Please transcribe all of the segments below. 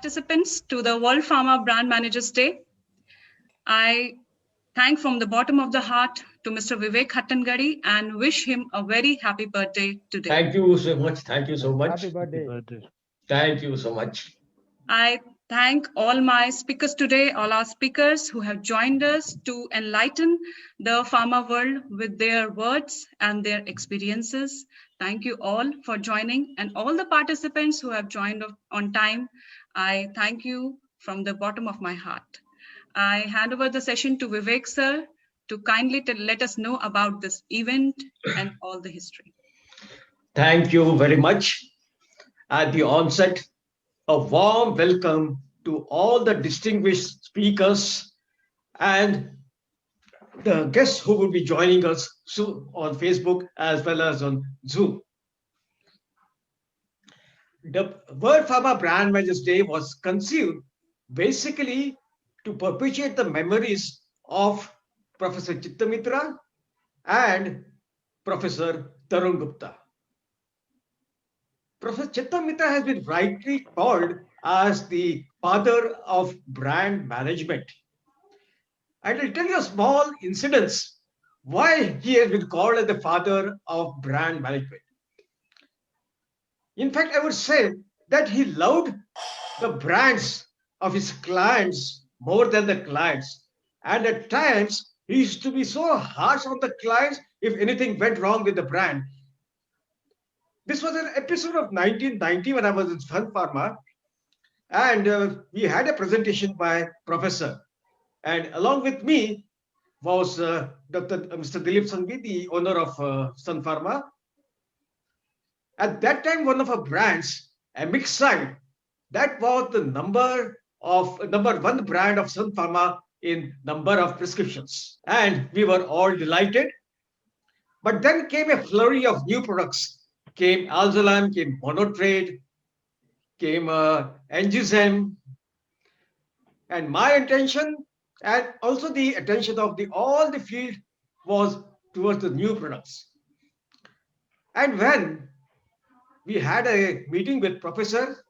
participants to the World Pharma Brand Managers Day. I thank from the bottom of the heart to Mr. Vivek Hattangadi and wish him a very happy birthday today. Thank you so much. Thank you so much. Happy birthday. Thank you so much. I thank all my speakers today, all our speakers who have joined us to enlighten the pharma world with their words and their experiences. Thank you all for joining, and all the participants who have joined on time. I thank you from the bottom of my heart. I hand over the session to Vivek sir to kindly let us know about this event and all the history. Thank you very much. At the onset, a warm welcome to all the distinguished speakers and the guests who will be joining us soon on Facebook as well as on Zoom. The World Pharma Brand Managers Day was conceived basically to perpetuate the memories of Professor Mitra and Professor Tarun Gupta. Professor Mitra has been rightly called as the father of brand management. And I'll tell you a small incident why he has been called as the father of brand management. In fact, I would say that he loved the brands of his clients more than the clients. And at times, he used to be so harsh on the clients if anything went wrong with the brand. This was an episode of 1990 when I was in Sun Pharma, and we had a presentation by Professor. And along with me was Mr. Dilip Sanghvi, the owner of Sun Pharma. At that time, one of our brands, Amexide, that was the number one brand of Sun Pharma in number of prescriptions. And we were all delighted. But then came a flurry of new products. Came Alzolam, came Monotrade, came Angizem. And my intention and also the attention of all the field was towards the new products. And when we had a meeting with Professor,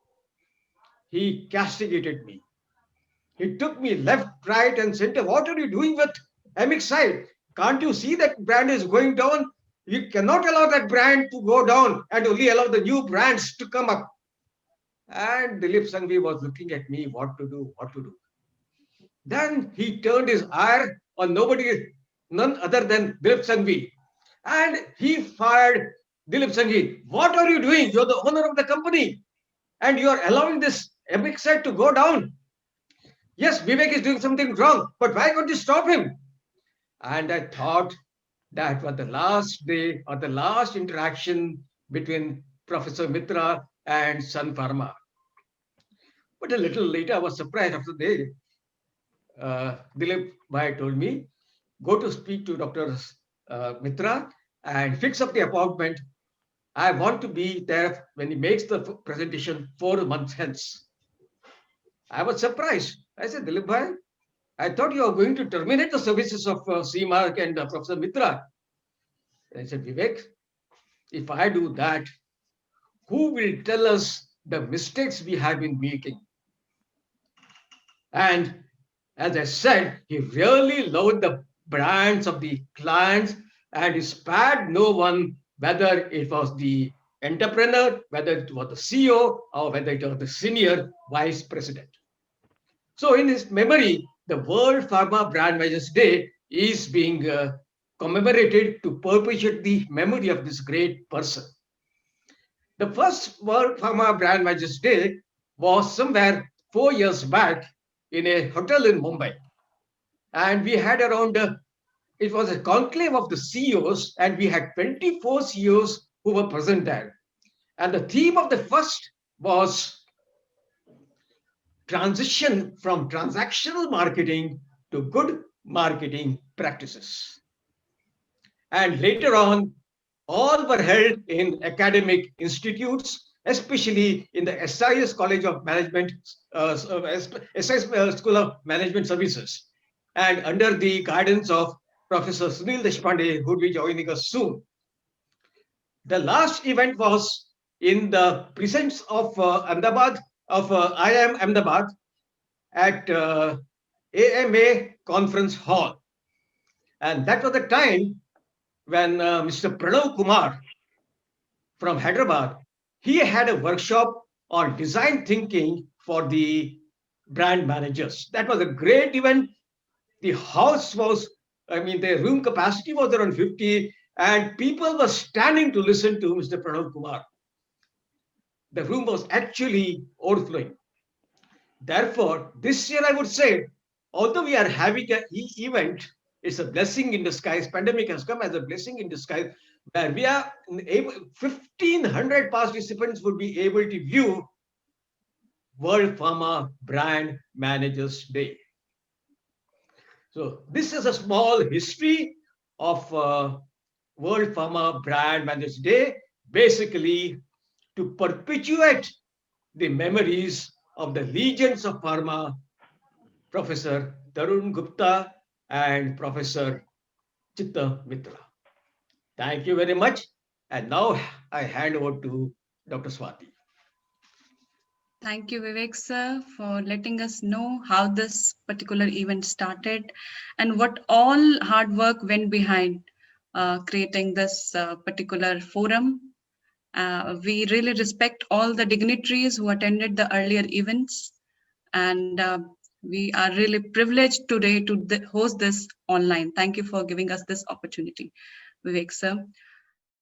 he castigated me. He took me left, right, and center. What are you doing with Amexide? Can't you see that brand is going down? You cannot allow that brand to go down and only allow the new brands to come up. And Dilip Sanghvi was looking at me, what to do. Then he turned his ire on none other than Dilip Sanghvi. And he fired Dilip Sanghvi. What are you doing? You're the owner of the company. And you're allowing this Amexide to go down. Yes, Vivek is doing something wrong, but why can't you stop him? And I thought that was the last day or the last interaction between Professor Mitra and Sun Pharma. But a little later, I was surprised after the day. Dilip Bhai told me, go to speak to Dr. Mitra and fix up the appointment. I want to be there when he makes the presentation 4 months hence. I was surprised. I said, Dilip Bhai, I thought you were going to terminate the services of C-Mark and Professor Mitra. I said, Vivek, if I do that, who will tell us the mistakes we have been making? And as I said, he really loved the brands of the clients and he spared no one, whether it was the entrepreneur, whether it was the CEO, or whether it was the senior vice president. So in his memory, the World Pharma Brand Managers Day is being commemorated to perpetuate the memory of this great person. The first World Pharma Brand Managers Day was somewhere 4 years back in a hotel in Mumbai. And we had around, it was a conclave of the CEOs, and we had 24 CEOs who were present there. And the theme of the first was transition from transactional marketing to good marketing practices. And later on, all were held in academic institutes, especially in the SIS College of Management, SIS School of Management Services, and under the guidance of Professor Sunil Deshpande, who will be joining us soon. The last event was in the precincts of Ahmedabad of IIM Ahmedabad at AMA Conference Hall. And that was the time when Mr. Pranav Kumar from Hyderabad, he had a workshop on design thinking for the brand managers. That was a great event. The house was, I mean, the room capacity was around 50, and people were standing to listen to Mr. Pranav Kumar. The room was actually overflowing. Therefore, this year I would say, although we are having an event, it's a blessing in disguise. Pandemic has come as a blessing in disguise, where we are able, 1,500 participants would be able to view World Pharma Brand Managers Day. So this is a small history of World Pharma Brand Managers Day, basically to perpetuate the memories of the legends of pharma, Professor Tarun Gupta and Professor Chitta Mitra. Thank you very much. And now I hand over to Dr. Swati. Thank you, Vivek sir, for letting us know how this particular event started and what all hard work went behind creating this particular forum. We really respect all the dignitaries who attended the earlier events, and we are really privileged today to host this online. Thank you for giving us this opportunity, Vivek sir.